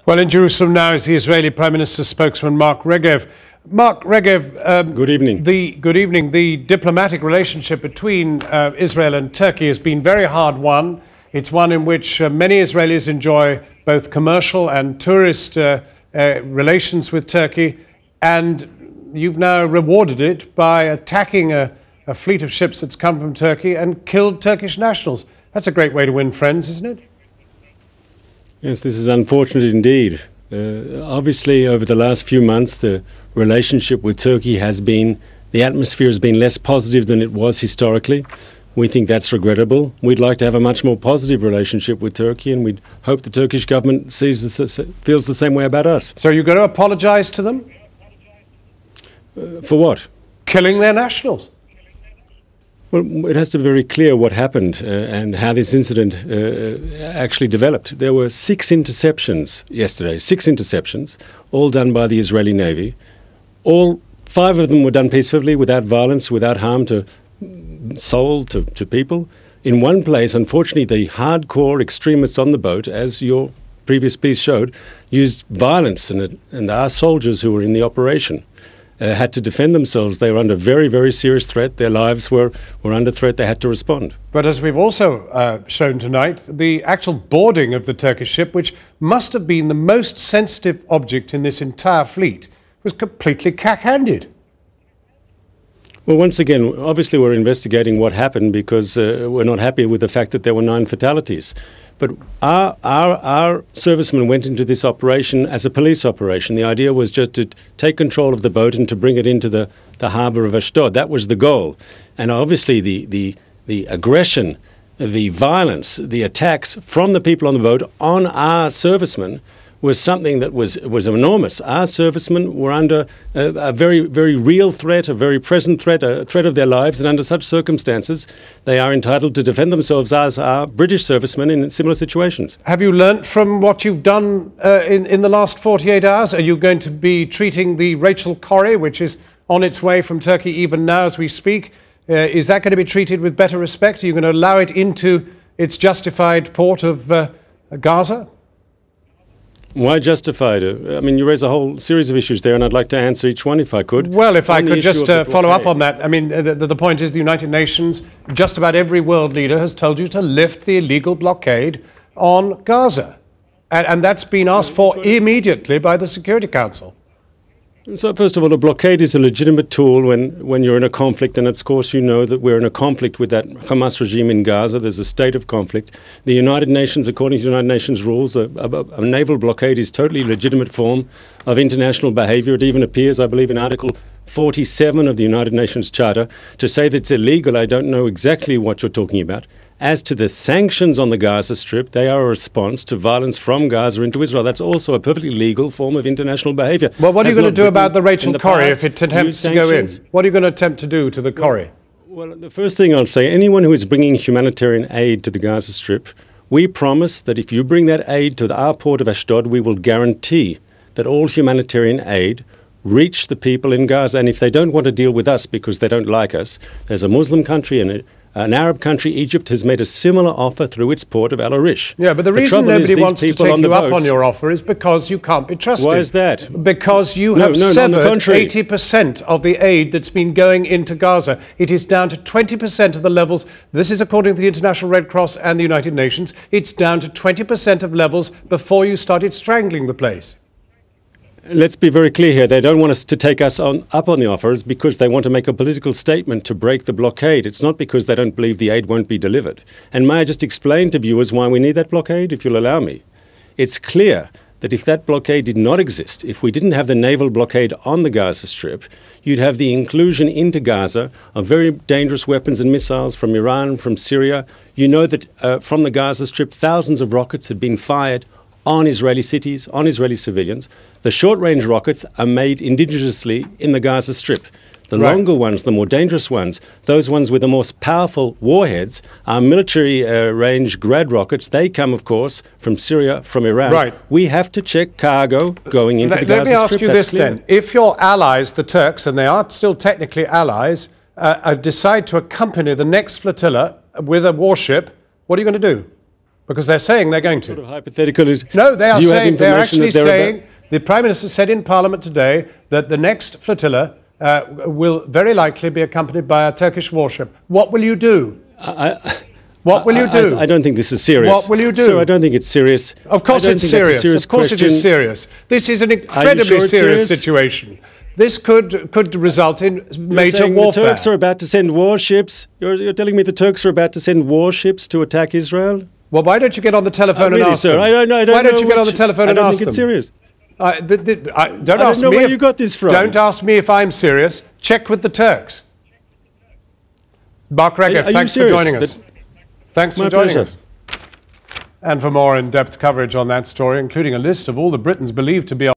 Well, in Jerusalem now is the Israeli Prime Minister's spokesman, Mark Regev. Mark Regev, good evening. Good evening. The diplomatic relationship between Israel and Turkey has been very hard won. It's one in which many Israelis enjoy both commercial and tourist relations with Turkey, and you've now rewarded it by attacking a fleet of ships that's come from Turkey and killed Turkish nationals. That's a great way to win friends, isn't it? Yes, this is unfortunate indeed. Obviously, over the last few months, the relationship with Turkey the atmosphere has been less positive than it was historically. We think that's regrettable. We'd like to have a much more positive relationship with Turkey, and we'd hope the Turkish government feels the same way about us. So you're going to apologise to them? For what? Killing their nationals. Well, it has to be very clear what happened and how this incident actually developed. There were 6 interceptions yesterday, 6 interceptions, all done by the Israeli Navy. 5 of them were done peacefully, without violence, without harm to soul, to people. In one place, unfortunately, the hardcore extremists on the boat, as your previous piece showed, used violence, and our soldiers who were in the operation had to defend themselves. They were under very, very serious threat. Their lives were under threat. They had to respond. But as we've also shown tonight, the actual boarding of the Turkish ship, which must have been the most sensitive object in this entire fleet, was completely cack-handed. Well, once again, obviously we're investigating what happened because we're not happy with the fact that there were 9 fatalities. But our servicemen went into this operation as a police operation. The idea was just to take control of the boat and to bring it into the harbour of Ashdod. That was the goal. And obviously the aggression, the violence, the attacks from the people on the boat on our servicemen was something that was enormous. Our servicemen were under a very, very real threat, a very present threat, a threat of their lives, and under such circumstances, they are entitled to defend themselves as are British servicemen in similar situations. Have you learnt from what you've done in the last 48 hours? Are you going to be treating the Rachel Corrie, which is on its way from Turkey even now as we speak, is that going to be treated with better respect? Are you going to allow it into its justified port of Gaza? Why justified? I mean, you raise a whole series of issues there, and I'd like to answer each one if I could. Well, if I could just follow up on that. I mean, the point is the United Nations, just about every world leader has told you to lift the illegal blockade on Gaza. And that's been asked for immediately by the Security Council. So, first of all, a blockade is a legitimate tool when you're in a conflict, and of course you know that we're in a conflict with that Hamas regime in Gaza. There's a state of conflict. The United Nations, according to United Nations rules, a naval blockade is totally legitimate form of international behaviour. It even appears, I believe, in Article 47 of the United Nations Charter. To say that it's illegal, I don't know exactly what you're talking about. As to the sanctions on the Gaza Strip, they are a response to violence from Gaza into Israel. That's also a perfectly legal form of international behaviour. Well, what are you going to do about the Rachel Corrie if it attempts to go in? What are you going to attempt to do to the Corrie? Well, the first thing I'll say, anyone who is bringing humanitarian aid to the Gaza Strip, we promise that if you bring that aid to our port of Ashdod, we will guarantee that all humanitarian aid reach the people in Gaza. And if they don't want to deal with us because they don't like us, there's a Muslim country and an Arab country, Egypt, has made a similar offer through its port of Al Arish. Yeah, but the reason nobody wants to take you up on your offer is because you can't be trusted. Why is that? Because you have severed 80% of the aid that's been going into Gaza. It is down to 20% of the levels. This is according to the International Red Cross and the United Nations. It's down to 20% of levels before you started strangling the place. Let's be very clear here. They don't want us to take us up on the offers because they want to make a political statement to break the blockade. It's not because they don't believe the aid won't be delivered. And may I just explain to viewers why we need that blockade, if you'll allow me? It's clear that if that blockade did not exist, if we didn't have the naval blockade on the Gaza Strip, you'd have the inclusion into Gaza of very dangerous weapons and missiles from Iran, from Syria. You know that from the Gaza Strip, thousands of rockets had been fired on Israeli cities, on Israeli civilians. The short-range rockets are made indigenously in the Gaza Strip. The longer ones, the more dangerous ones, those ones with the most powerful warheads are military-range Grad rockets. They come, of course, from Syria, from Iran. Right. We have to check cargo going into the Gaza Strip. Let me ask you this then. If your allies, the Turks, and they are still technically allies, decide to accompany the next flotilla with a warship, what are you going to do? Because they're saying they're going to. Sort of hypothetical is, No, they are do you have saying, they're information actually that they're saying, the Prime Minister said in Parliament today that the next flotilla will very likely be accompanied by a Turkish warship. What will you do? What will you do? I don't think this is serious. What will you do? Sir, I don't think it's serious. Of course it's serious. Of course it is serious. This is an incredibly serious situation. This could result in major warfare. The Turks are about to send warships. You're telling me the Turks are about to send warships to attack Israel? Well, why don't you get on the telephone really, and ask sir, them? I don't know. Why don't you get on the telephone and ask them? I don't think it's serious. Don't ask know me where if, you got this from. Don't ask me if I'm serious. Check with the Turks. Mark Regev, thanks for joining us. Thanks for joining us. And for more in-depth coverage on that story, including a list of all the Britons believed to be